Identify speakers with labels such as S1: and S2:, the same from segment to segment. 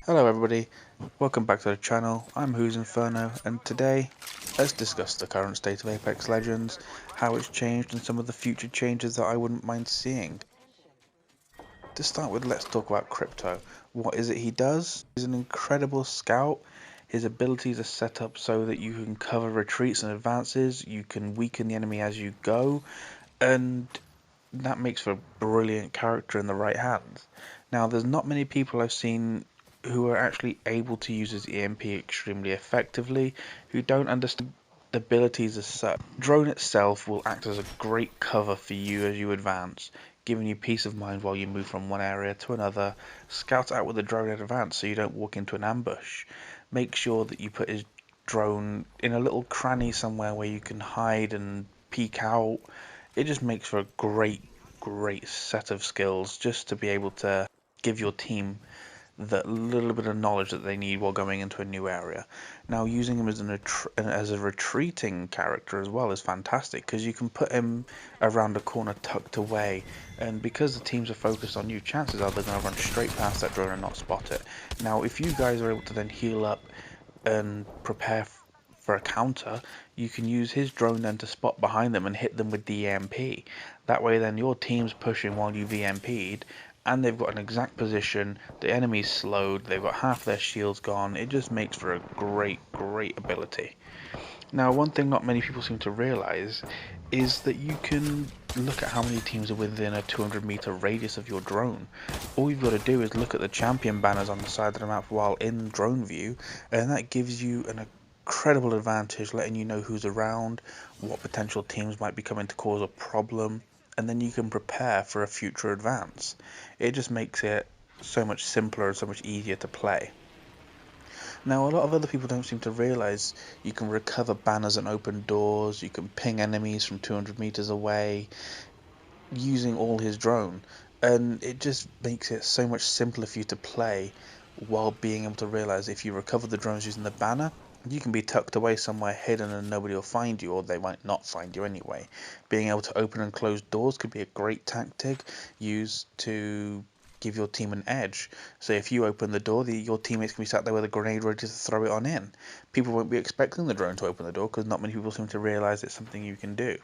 S1: Hello everybody, welcome back to the channel. I'm Who's Inferno, and today let's discuss the current state of Apex Legends, how it's changed and some of the future changes that I wouldn't mind seeing. To start with, let's talk about Crypto. What is it he does? He's an incredible scout. His abilities are set up so that you can cover retreats and advances, you can weaken the enemy as you go, and that makes for a brilliant character in the right hands. Now, there's not many people I've seen who are actually able to use his EMP extremely effectively, who don't understand the abilities as such. Drone itself will act as a great cover for you as you advance, giving you peace of mind while you move from one area to another. Scout out with the drone in advance so you don't walk into an ambush. Make sure that you put his drone in a little cranny somewhere where you can hide and peek out. It just makes for a great set of skills just to be able to give your team that little bit of knowledge that they need while going into a new area. Now, using him as a retreating character as well is fantastic because you can put him around a corner tucked away, and because the teams are focused on you, chances are they're going to run straight past that drone and not spot it. Now, if you guys are able to then heal up and prepare for a counter, you can use his drone then to spot behind them and hit them with the EMP. That way then your team's pushing while you've EMP'd and they've got an exact position, the enemy's slowed, they've got half their shields gone. It just makes for a great ability. Now, one thing not many people seem to realize is that you can look at how many teams are within a 200-meter radius of your drone. All you've got to do is look at the champion banners on the side of the map while in drone view, and that gives you an incredible advantage, letting you know who's around, what potential teams might be coming to cause a problem, and then you can prepare for a future advance. It just makes it so much simpler and so much easier to play. Now, a lot of other people don't seem to realize you can recover banners and open doors, you can ping enemies from 200 meters away using all his drone, and it just makes it so much simpler for you to play while being able to realize if you recover the drones using the banner, you can be tucked away somewhere hidden and nobody will find you, or they might not find you anyway. Being able to open and close doors could be a great tactic used to give your team an edge. So if you open the door, your teammates can be sat there with a grenade ready to throw it on in. People won't be expecting the drone to open the door because not many people seem to realize it's something you can do.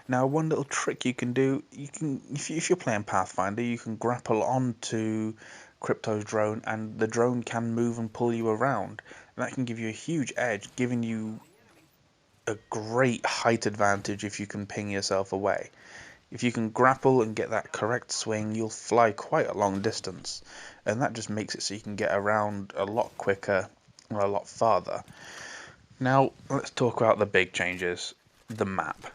S1: Now, one little trick you can do, if you're playing Pathfinder, you can grapple onto Crypto's drone, and the drone can move and pull you around. And that can give you a huge edge, giving you a great height advantage if you can ping yourself away. If you can grapple and get that correct swing, you'll fly quite a long distance, and that just makes it so you can get around a lot quicker and a lot farther. Now, let's talk about the big changes. The map.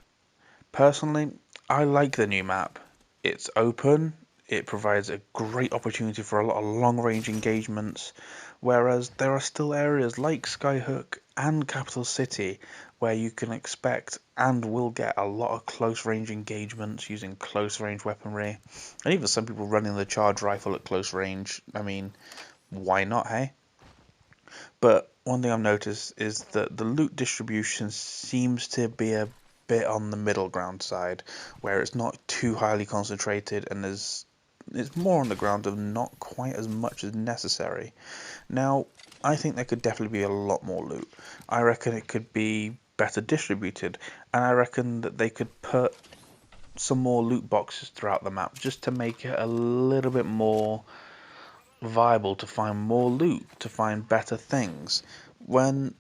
S1: Personally, I like the new map. It's open, it provides a great opportunity for a lot of long-range engagements, whereas there are still areas like Skyhook and Capital City where you can expect and will get a lot of close-range engagements using close-range weaponry, and even some people running the charge rifle at close range. I mean, why not, hey? But one thing I've noticed is that the loot distribution seems to be a bit on the middle ground side, where it's not too highly concentrated and it's more on the ground of not quite as much as necessary. Now, I think there could definitely be a lot more loot. I reckon it could be better distributed, and I reckon that they could put some more loot boxes throughout the map just to make it a little bit more viable to find more loot, to find better things. When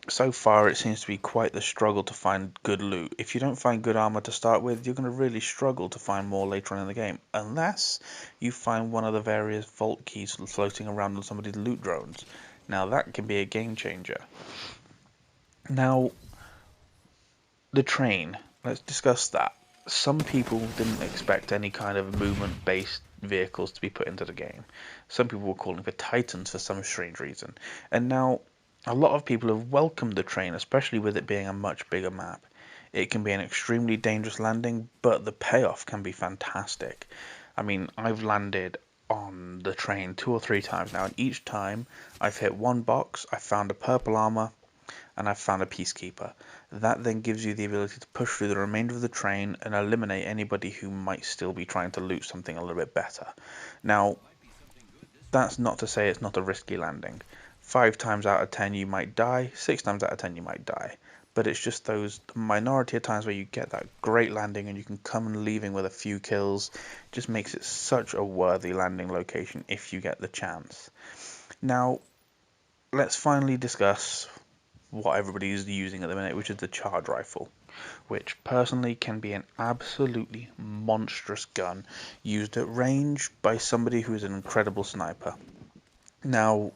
S1: so far it seems to be quite the struggle to find good loot. If you don't find good armor to start with, you're going to really struggle to find more later on in the game, unless you find one of the various vault keys floating around on somebody's loot drones. Now that can be a game changer. Now, the train. Let's discuss that. Some people didn't expect any kind of movement-based vehicles to be put into the game. Some people were calling for Titans for some strange reason. And now, a lot of people have welcomed the train, especially with it being a much bigger map. It can be an extremely dangerous landing, but the payoff can be fantastic. I mean, I've landed on the train 2 or 3 times now, and each time I've hit one box, I've found a purple armor, and I've found a Peacekeeper. That then gives you the ability to push through the remainder of the train and eliminate anybody who might still be trying to loot something a little bit better. Now, That's not to say it's not a risky landing. 5 times out of 10 you might die, 6 times out of 10 you might die. But it's just those minority of times where you get that great landing and you can come and leaving with a few kills. Just makes it such a worthy landing location if you get the chance. Now, let's finally discuss what everybody is using at the minute, which is the charge rifle, which personally can be an absolutely monstrous gun used at range by somebody who is an incredible sniper. Now,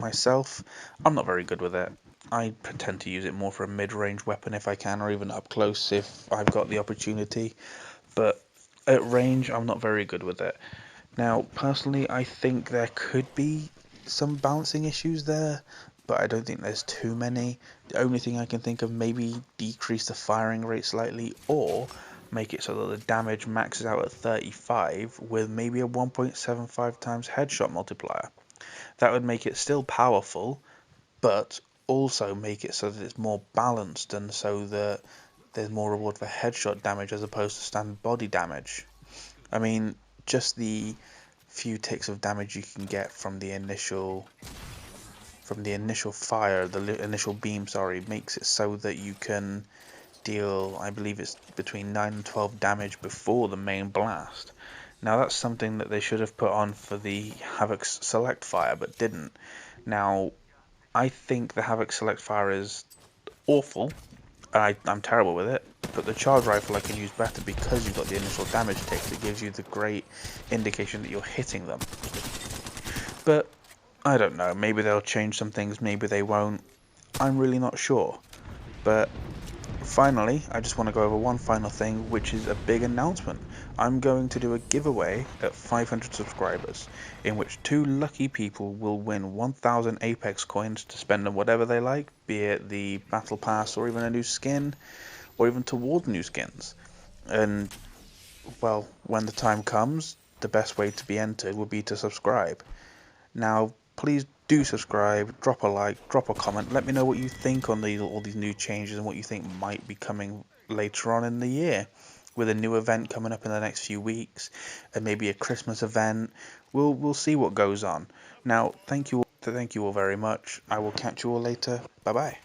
S1: myself, I'm not very good with it. I tend to use it more for a mid-range weapon if I can, or even up close if I've got the opportunity. But at range, I'm not very good with it. Now, personally, I think there could be some balancing issues there, but I don't think there's too many. The only thing I can think of, maybe decrease the firing rate slightly, or make it so that the damage maxes out at 35 with maybe a 1.75 times headshot multiplier. That would make it still powerful, but also make it so that it's more balanced and so that there's more reward for headshot damage as opposed to standard body damage. I mean, just the few ticks of damage you can get from the initial fire, the initial beam, sorry, makes it so that you can deal, I believe it's between 9 and 12 damage before the main blast. Now that's something that they should have put on for the Havoc Select Fire, but didn't. Now, I think the Havoc Select Fire is awful. I'm terrible with it, but the charge rifle I can use better because you've got the initial damage ticks. It gives you the great indication that you're hitting them. But I don't know, maybe they'll change some things, maybe they won't. I'm really not sure. But finally, I just want to go over one final thing, which is a big announcement. I'm going to do a giveaway at 500 subscribers, in which 2 lucky people will win 1,000 Apex coins to spend on whatever they like, be it the Battle Pass or even a new skin, or even toward new skins. And, well, when the time comes, the best way to be entered would be to subscribe. Now, please do subscribe, drop a like, drop a comment, let me know what you think on all these new changes and what you think might be coming later on in the year. With a new event coming up in the next few weeks, and maybe a Christmas event, we'll see what goes on. Now, thank you all very much. I will catch you all later. Bye bye.